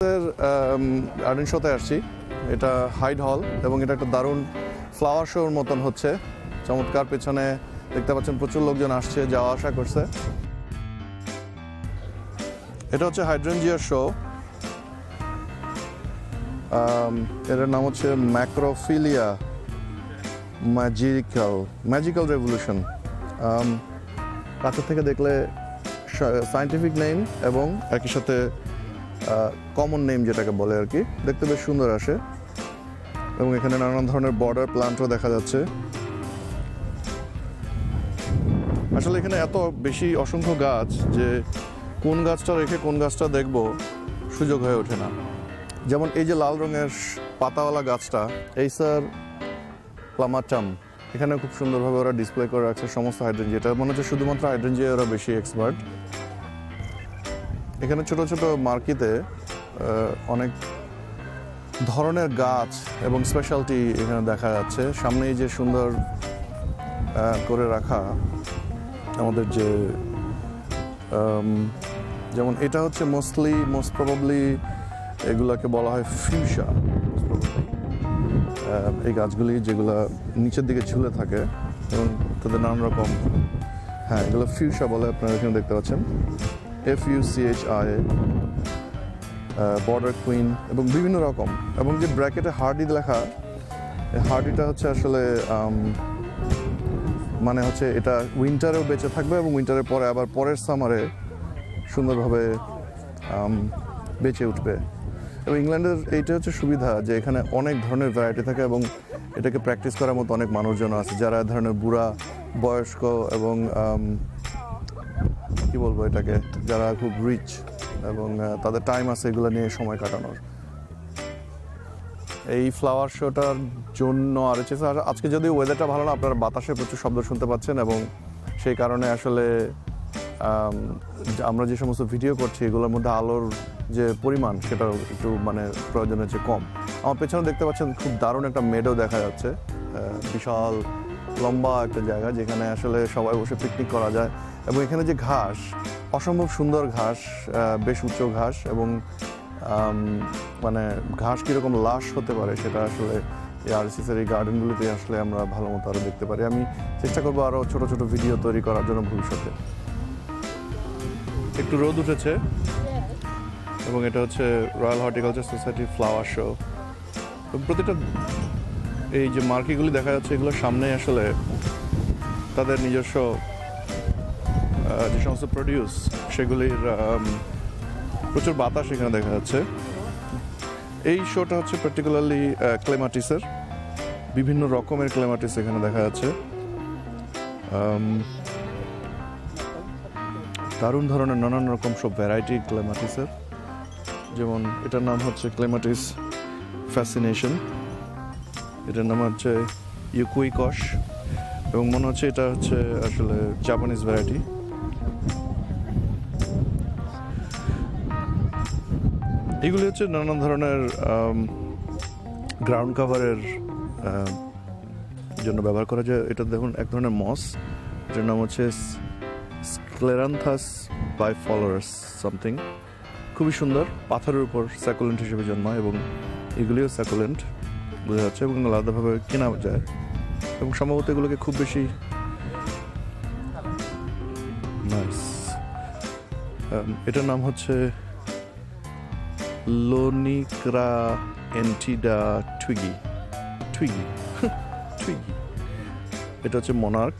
আরএসএসের garden শোতে আসছি। এটা হাইড হল এবং এটা একটা দারুণ ফ্লাওয়ার শোর মতন হচ্ছে। চমৎকার, পেছনে দেখতে পাচ্ছেন প্রচুর লোকজন আসছে, যাওয়া আসা করছে। এটা হচ্ছে হাইড্রেঞ্জিয়ার শো। এটার নাম হচ্ছে ম্যাক্রোফিলিয়া ম্যাজিক্যাল রেভলিউশন। কাছের থেকে দেখলে সায়েন্টিফিক নেম এবং একই সাথে কমন নেম যেটাকে বলে আর কি, দেখতে বেশ সুন্দর আসে। এবং এখানে নানান ধরনের বর্ডার প্লান্টও দেখা যাচ্ছে। আসলে এখানে এত বেশি অসংখ্য গাছ যে কোন গাছটা রেখে কোন গাছটা দেখব সুযোগ হয়ে ওঠে না। যেমন এই যে লাল রঙের পাতাওয়ালা গাছটা, এইসার প্লামাটাম, এখানে খুব সুন্দরভাবে ওরা ডিসপ্লে করে রাখছে সমস্ত হাইড্রেঞ্জিয়া। এটা মনে হচ্ছে শুধুমাত্র হাইড্রেঞ্জিয়া ওরা বেশি এক্সপার্ট। এখানে ছোট ছোট মার্কেটে অনেক ধরনের গাছ এবং স্পেশালিটি এখানে দেখা যাচ্ছে। সামনেই যে সুন্দর করে রাখা আমাদের যে যেমন এটা হচ্ছে মোস্ট প্রবাবলি এগুলাকে বলা হয় ফিউশা। এই গাছগুলি যেগুলা নিচের দিকে ঝুলে থাকে এবং তাদের নানান রকম, হ্যাঁ এগুলো ফিউশা বলে, আপনারা এখানে দেখতে পাচ্ছেন FUCHIA, বর্ডার কুইন এবং বিভিন্ন রকম। এবং যে ব্র্যাকেটে হার্ডি লেখা, এই হার্ডিটা হচ্ছে আসলে মানে হচ্ছে এটা উইন্টারেও বেঁচে থাকবে এবং উইন্টারের পরে আবার পরের সামারে সুন্দরভাবে বেঁচে উঠবে। এবং ইংল্যান্ডের এইটা হচ্ছে সুবিধা যে এখানে অনেক ধরনের ভ্যারাইটি থাকে এবং এটাকে প্র্যাকটিস করার মতো অনেক মানুষজন আছে যারা ধরনের বুড়া, বয়স্ক এবং কি বলবো এটাকে, যারা খুব রিচ এবং তাদের টাইম আছে এগুলো নিয়ে সময় কাটানোর। এই ফ্লাওয়ার শোটার জন্য আর আজকে যদি ওয়েদারটা ভালো না, আপনারা বাতাসে প্রচুর শব্দ শুনতে পাচ্ছেন এবং সেই কারণে আসলে আমরা যে সমস্ত ভিডিও করছি এগুলোর মধ্যে আলোর যে পরিমাণ সেটা একটু মানে প্রয়োজনের চেয়ে কম। আমার পেছনে দেখতে পাচ্ছেন খুব দারুণ একটা মেডো দেখা যাচ্ছে, বিশাল লম্বা একটা জায়গা যেখানে আসলে সবাই বসে পিকনিক করা যায়। এবং এখানে যে ঘাস, অসম্ভব সুন্দর ঘাস, বেশ উচ্চ ঘাস এবং মানে ঘাস কীরকম লাশ হতে পারে সেটা আসলে এই আরএসএসের এই গার্ডেনগুলিতে আসলে আমরা ভালো মতো আরও দেখতে পারি। আমি চেষ্টা করবো আরও ছোটো ছোটো ভিডিও তৈরি করার জন্য ভবিষ্যতে। একটু রোদ উঠেছে এবং এটা হচ্ছে রয়্যাল হর্টিকালচার সোসাইটির ফ্লাওয়ার শো। প্রতিটা এই যে মার্কেটগুলি দেখা যাচ্ছে এগুলোর সামনে আসলে তাদের নিজস্ব যে সমস্ত প্রডিউস সেগুলির প্রচুর বাতাস এখানে দেখা যাচ্ছে। এই শোটা হচ্ছে পার্টিকুলারলি ক্লেমাটিসের, বিভিন্ন রকমের ক্লেমাটিস এখানে দেখা যাচ্ছে। দারুণ ধরনের নানান রকম সব ভ্যারাইটি ক্লেমাটিসের। যেমন এটার নাম হচ্ছে ক্লেমাটিস ফ্যাসিনেশন, এটার নাম হচ্ছে ইউকুইকশ এবং মনে হচ্ছে এটা হচ্ছে আসলে জাপানিজ ভ্যারাইটি। এগুলি হচ্ছে নানান ধরনের গ্রাউন্ড কাভারের জন্য ব্যবহার করা যায়। এটা দেখুন এক ধরনের মস, এটার নাম হচ্ছে স্ক্লেরান্থাস বাইফলোরাস সামথিং। খুবই সুন্দর, পাথরের উপর স্যাকুলেন্ট হিসেবে জন্মায় এবং এগুলিও স্যাকুলেন্ট বোঝা যাচ্ছে এবং আলাদাভাবে কেনা যায় এবং সম্ভবত এগুলোকে খুব বেশি নাইস। এটার নাম হচ্ছে লোনিক্রা এন্টিডা টুইগি। এটা হচ্ছে মনার্ক।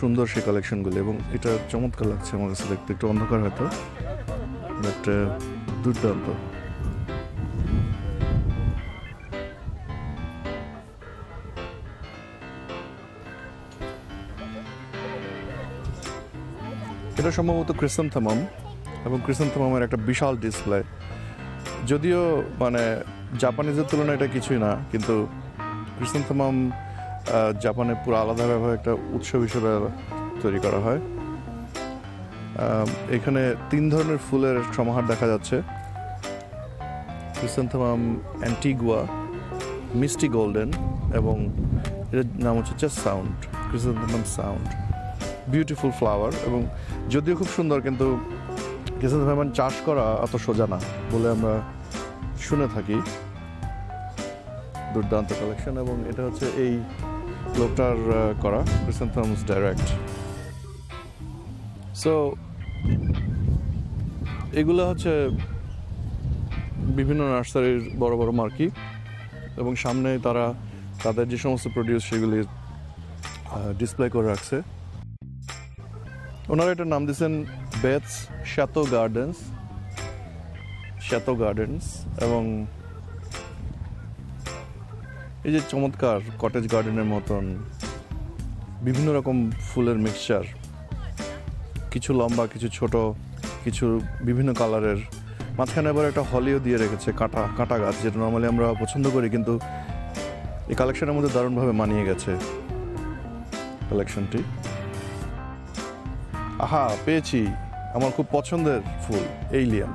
সুন্দর সেই কালেকশনগুলি এবং এটা চমৎকার লাগছে আমার কাছে দেখতে। একটু অন্ধকার হয়তো, বাট দুর্দান্ত। এটা সম্ভবত ক্রিসেন্থামাম এবং ক্রিসেন্থামামের একটা বিশাল ডিসপ্লে। যদিও মানে জাপানিজের তুলনায় এটা কিছুই না, কিন্তু ক্রিসেন্থামাম জাপানে পুরো আলাদাভাবে একটা উৎসব হিসেবে তৈরি করা হয়। এখানে 3 ধরনের ফুলের সমাহার দেখা যাচ্ছে, ক্রিসেন্থামাম অ্যান্টিগুয়া, মিস্টি গোল্ডেন এবং এর নাম হচ্ছে chess sound. Chrysanthemum sound, beautiful flower, এবং যদিও খুব সুন্দর, কিন্তু ক্রিসেন্থেমাম চাষ করা অত সোজা না বলে আমরা শুনে থাকি। দুর্দান্ত কালেকশন, এবং এটা হচ্ছে এই লোকটার করা ক্রিসেন্থেমামস ডাইরেক্ট। সো এগুলো হচ্ছে বিভিন্ন নার্সারির বড় বড় মার্কি, এবং সামনে তারা তাদের যে সমস্ত প্রডিউস সেগুলি ডিসপ্লে করে রাখছে। ওনারা এটার নাম দিয়েছেন বেথস শ্যাতো গার্ডেন্স, এবং এই যে চমৎকার কটেজ গার্ডেনের মতন বিভিন্ন রকম ফুলের মিক্সচার, কিছু লম্বা, কিছু ছোট, কিছু বিভিন্ন কালারের, মাঝখানে আবার একটা হলিও দিয়ে রেখেছে কাঁটা গাছ, যেটা নর্মালি আমরা পছন্দ করি, কিন্তু এই কালেকশনের মধ্যে দারুণভাবে মানিয়ে গেছে কালেকশনটি। পেয়েছি আমার খুব পছন্দের ফুল, এইলিয়াম।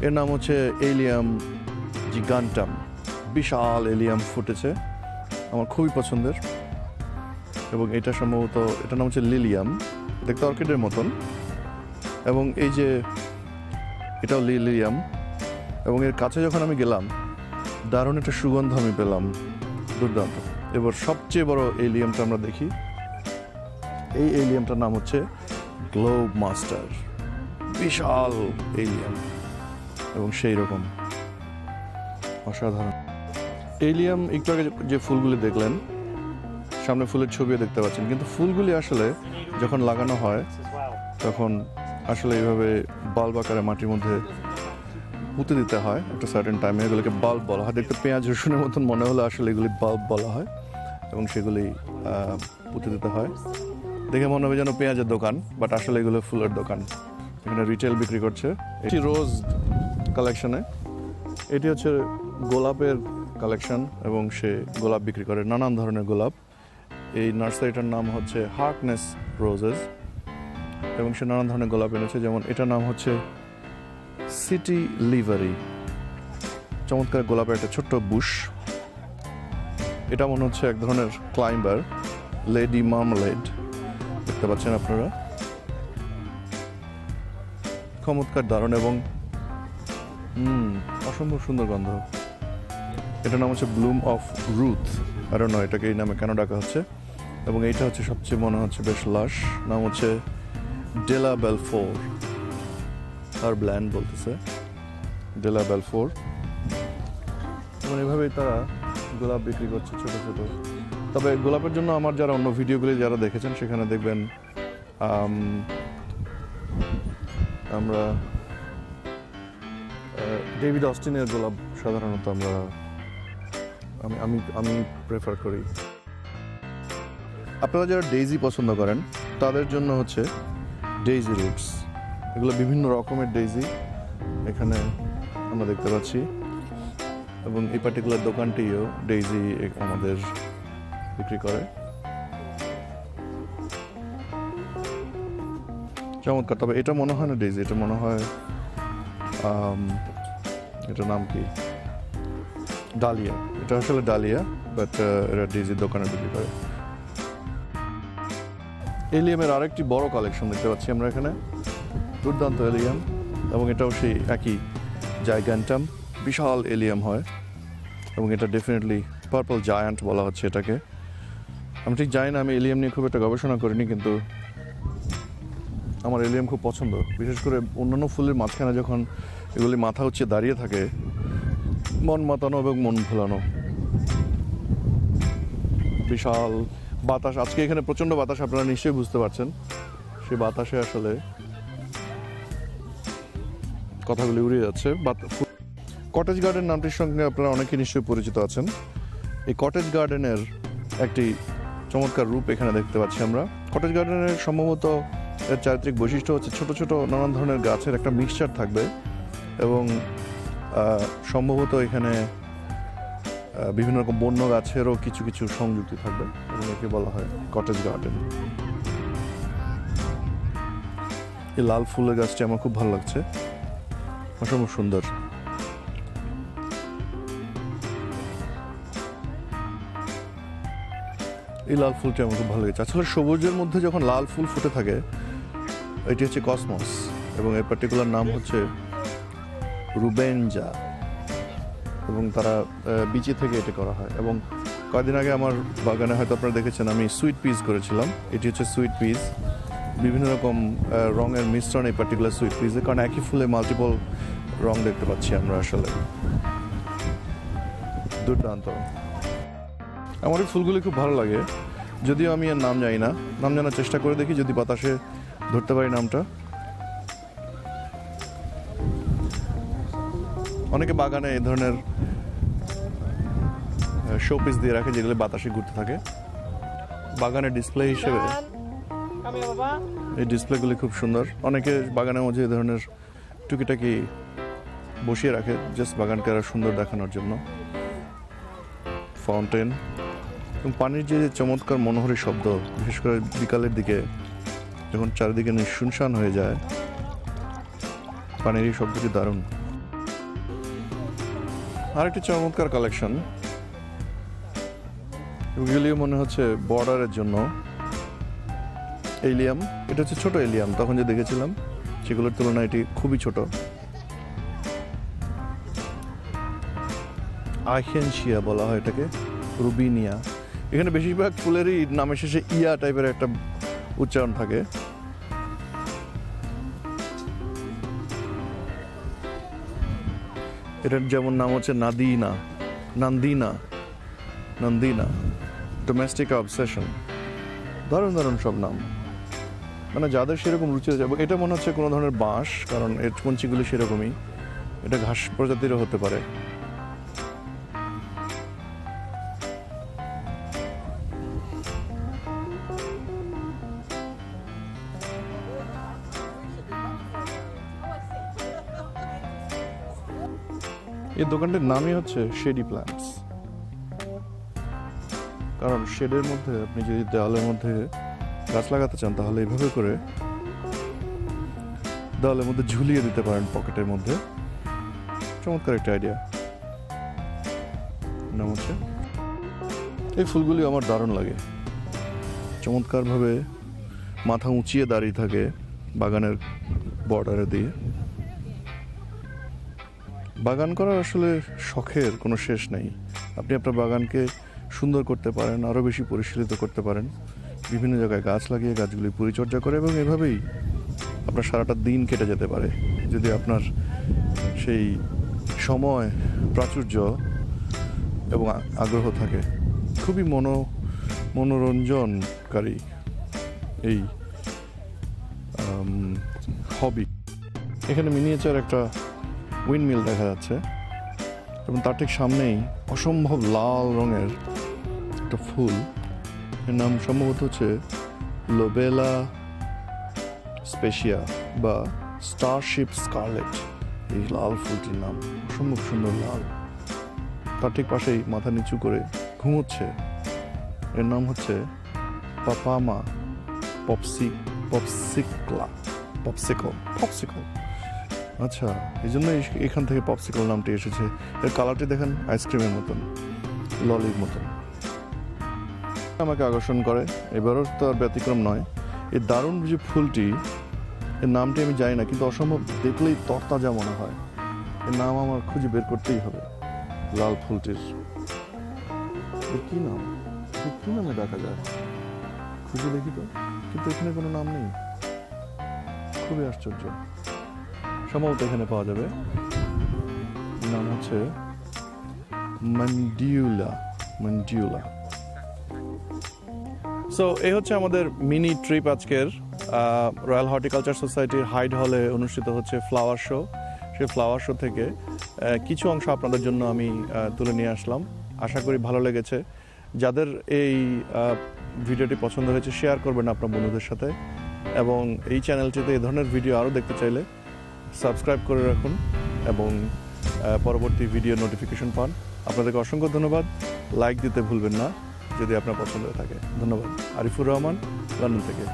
এর নাম হচ্ছে এইলিয়াম জিগান্টাম। বিশাল এলিয়াম ফুটেছে, আমার খুবই পছন্দের, এবং এটা সম্ভবত এটার নাম হচ্ছে লিলিয়াম, দেখতে অর্কিডের মতন, এবং এই যে এটাও লিলিয়াম, এবং এর কাছে যখন আমি গেলাম দারুণ একটা সুগন্ধ আমি পেলাম, দুর্দান্ত। এবার সবচেয়ে বড় এলিয়ামটা আমরা দেখি। এই এলিয়ামটার নাম হচ্ছে গ্লোব মাস্টার, বিশাল এলিয়াম, এবং সেই রকম অসাধারণ এলিয়াম। একটু আগে যে ফুলগুলি দেখলেন, সামনে ফুলের ছবিও দেখতে পাচ্ছেন, কিন্তু ফুলগুলি আসলে যখন লাগানো হয় তখন আসলে এইভাবে বাল্ব আকারে মাটির মধ্যে পুঁতে দিতে হয় একটা সার্টেন টাইমে। এগুলোকে বাল্ব বলা হয়। দেখতে পেঁয়াজ রসুনের মতন মনে হলে আসলে এগুলি বাল্ব বলা হয়, এবং সেগুলি পুঁতে দিতে হয়। দেখে মনে হবে যেন পেঁয়াজের দোকান, বাট আসলে এগুলো ফুলের দোকান। এখানে রিটেল বিক্রি করছে। এটি রোজ কালেকশনে, এটি হচ্ছে গোলাপের কালেকশন, এবং সে গোলাপ বিক্রি করে, নানান ধরনের গোলাপ। এই নার্সারিটার নাম হচ্ছে হার্কনেস রোজেস, এবং সে নানান ধরনের গোলাপ এনেছে। যেমন এটার নাম হচ্ছে সিটি লিভারি, চমৎকার গোলাপের একটা ছোট্ট বুশ। এটা মনে হচ্ছে এক ধরনের ক্লাইম্বার, লেডি মার্মালেড, দেখতে পাচ্ছেন আপনারা, চমৎকার দারুণ, এবং অসম্ভব সুন্দর গন্ধ। এটার নাম হচ্ছে ব্লুম অফ রুথ, আর নয় এটাকে এই নামে কেন ডাকা হচ্ছে। এবং এইটা হচ্ছে সবচেয়ে মনে হচ্ছে বেশ লাশ, নাম হচ্ছে ডেলা বেলফোর, আর ব্ল্যান্ড বলতেছে ডেলা বেলফোর। এবং এভাবেই তারা গোলাপ বিক্রি করছে ছোট ছোট। তবে গোলাপের জন্য আমার যারা অন্য ভিডিওগুলি যারা দেখেছেন সেখানে দেখবেন আমরা ডেভিড অস্টিনের গোলাপ সাধারণত আমি প্রেফার করি। আপনারা যারা ডেইজি পছন্দ করেন তাদের জন্য হচ্ছে ডেইজি রুটস। এগুলো বিভিন্ন রকমের ডেইজি এখানে আমরা দেখতে পাচ্ছি, এবং এই পার্টিকুলার দোকানটিও ডেইজি আমাদের বিক্রি করে। চমৎকার। তবে এটা মনে হয় না ডেইজি, এটা মনে হয় এটার নাম কি, ডালিয়া। এটা আসলে ডালিয়া, বাট এটা ডেইজির দোকানে বিক্রি করে। এলিয়ামের আরেকটি বড় কালেকশন দেখতে পাচ্ছি আমরা এখানে, দুর্দান্ত এলিয়াম, এবং এটাও সেই একই জাইগ্যান্টাম, বিশাল এলিয়াম হয়, এবং এটা ডেফিনেটলি পার্পল জায়ান্ট বলা হচ্ছে এটাকে। আমি ঠিক জানি না, আমি এলিয়াম নিয়ে খুব একটা গবেষণা করিনি, কিন্তু আমার এলিয়াম খুব পছন্দ। বিশেষ করে অন্যান্য ফুলের মাঝখানে যখন এগুলি মাথা উঁচিয়ে দাঁড়িয়ে থাকে, মন মাতানো এবং মন ভোলানো। বিশাল বাতাস, আজকে এখানে প্রচণ্ড বাতাস, আপনারা নিশ্চয়ই বুঝতে পারছেন। সেই বাতাসে আসলে কথাগুলি উড়িয়ে যাচ্ছে। কটেজ গার্ডেন নামটির সঙ্গে আপনারা অনেকে নিশ্চয়ই পরিচিত আছেন। এই কটেজ গার্ডেনের একটি চমৎকার রূপ এখানে দেখতে পাচ্ছি আমরা। কটেজ গার্ডেনের সম্ভবত এর চারিত্রিক বৈশিষ্ট্য হচ্ছে ছোট ছোট নানান ধরনের গাছের একটা মিক্সচার থাকবে, এবং সম্ভবত এখানে বিভিন্ন রকম বন্য গাছেরও কিছু কিছু সংযুক্তি থাকবে, এবং একে বলা হয় কটেজ গার্ডেন। এই লাল ফুলের গাছটি আমার খুব ভালো লাগছে, অসম্ভব সুন্দর। এই লাল ফুলটা আমার খুব ভালো লেগেছে। আসলে সবুজের মধ্যে যখন লাল ফুল ফুটে থাকে, এটি হচ্ছে কসমস, এবং এর পার্টিকুলার নাম হচ্ছে রুবেনজা, এবং তারা বিচি থেকে এটি করা হয়। এবং কয়েকদিন আগে আমার বাগানে হয়তো আপনারা দেখেছেন আমি সুইট পিস করেছিলাম। এটি হচ্ছে সুইট পিস, বিভিন্ন রকম রঙের মিশ্রণ এই পার্টিকুলার সুইট পিসে, কারণ একই ফুলে মাল্টিপল রং দেখতে পাচ্ছি আমরা। আসলে দুর্দান্ত। আমার এই ফুলগুলি খুব ভালো লাগে, যদিও আমি এর নাম জানি না। নাম জানার চেষ্টা করে দেখি, যদি বাতাসে ধরতে পারি নামটা। অনেকে বাগানে এই ধরনের শো পিস দিয়ে রাখে যেগুলো বাতাসে ঘুরতে থাকে। বাগানের ডিসপ্লে হিসেবে এই ডিসপ্লেগুলি খুব সুন্দর। অনেকে বাগানের মধ্যে এই ধরনের টুকিটাকি বসিয়ে রাখে জাস্ট বাগানকে আরো সুন্দর দেখানোর জন্য। ফাউন্টেন এবং পানির যে চমৎকার মনোহরী শব্দ, বিশেষ করে বিকালের দিকে যখন চারিদিকে নিঃশুনশান হয়ে যায়, পানির এই শব্দটি দারুণ। আরেকটি চমৎকার কালেকশন, এগুলিও মনে হচ্ছে বর্ডারের জন্য। এলিয়াম, এটা হচ্ছে ছোট এলিয়াম, তখন যে দেখেছিলাম সেগুলোর তুলনায় এটি খুবই ছোট। আইহেনশিয়া বলা হয় এটাকে, রুবিনিয়া। এখানে বেশিরভাগ ফুলেরই নামের শেষে ইয়া টাইপের একটা উচ্চারণ থাকে। এটার যেমন নাম হচ্ছে নাদিনা, নান্দিনা, নন্দিনা, ডোমেস্টিক অবসেশন। দারুণ দারুণ সব নাম, মানে যাদের সেরকম রুচি আছে। এটা মনে হচ্ছে কোনো ধরনের বাঁশ, কারণ এর কঞ্চিগুলি সেরকমই। এটা ঘাস প্রজাতিরও হতে পারে। এই দোকানটির নামই হচ্ছে শেডি প্ল্যান্টস, কারণ শেডের মধ্যে আপনি যদি দেওয়ালের মধ্যে গাছ লাগাতে চান তাহলে এইভাবে করে দেওয়ালের মধ্যে ঝুলিয়ে দিতে পারেন পকেটের মধ্যে। চমৎকার একটা আইডিয়া। নাম হচ্ছে, এই ফুলগুলি আমার দারুণ লাগে। চমৎকারভাবে মাথা উঁচিয়ে দাঁড়িয়ে থাকে বাগানের বর্ডারে দিয়ে। বাগান করার আসলে শখের কোনো শেষ নেই। আপনি আপনার বাগানকে সুন্দর করতে পারেন, আরও বেশি পরিশীলিত করতে পারেন বিভিন্ন জায়গায় গাছ লাগিয়ে, গাছগুলি পরিচর্যা করে, এবং এভাবেই আপনার সারাটা দিন কেটে যেতে পারে যদি আপনার সেই সময়, প্রাচুর্য এবং আগ্রহ থাকে। খুবই মনোরঞ্জনকারী এই হবি। এখানে মিনিয়েচার একটা উইন্ডমিল দেখা যাচ্ছে, এবং তার ঠিক সামনেই অসম্ভব লাল রঙের একটা ফুল। এর নাম সম্ভবত হচ্ছে লোবেলা স্পেশিয়া বা স্টারশিপ স্কারলেট। এই লাল ফুলটির নাম অসম্ভব সুন্দর লাল। তার ঠিক পাশেই মাথা নিচু করে ঘুমোচ্ছে, এর নাম হচ্ছে পাপামা পপসিকল। আচ্ছা, এই জন্য এখান থেকে পপসিকল নামটি এসেছে। এর কালারটি দেখেন আইসক্রিমের মতন, ললির মতন। আমাকে আকর্ষণ করে, এবারও তো আর ব্যতিক্রম নয়। এই দারুণ যে ফুলটি, এর নামটি আমি জানি না, কিন্তু অসম্ভব দেখলেই তরতাজা মনে হয়। এর নাম আমার খুঁজে বের করতেই হবে। লাল ফুলটির কি নাম, কি নামে দেখা যায় খুঁজে দেখি তো, কিন্তু এখানে কোনো নাম নেই। খুবই আশ্চর্য। সম্ভবত এখানে পাওয়া যাবে। নাম হচ্ছে মন্ডিউলা। সো এই হচ্ছে আমাদের মিনি ট্রিপ আজকের। রয়্যাল হর্টিকালচার সোসাইটির হাইড হলে অনুষ্ঠিত হচ্ছে ফ্লাওয়ার শো। সেই ফ্লাওয়ার শো থেকে কিছু অংশ আপনাদের জন্য আমি তুলে নিয়ে আসলাম। আশা করি ভালো লেগেছে। যাদের এই ভিডিওটি পছন্দ হয়েছে শেয়ার করবেন আপনার বন্ধুদের সাথে, এবং এই চ্যানেলটিতে এই ধরনের ভিডিও আরও দেখতে চাইলে সাবস্ক্রাইব করে রাখুন এবং পরবর্তী ভিডিও নোটিফিকেশন পান। আপনাদেরকে অসংখ্য ধন্যবাদ। লাইক দিতে ভুলবেন না যদি আপনার পছন্দ হয়ে থাকে। ধন্যবাদ। আরিফুর রহমান, লন্ডন থেকে।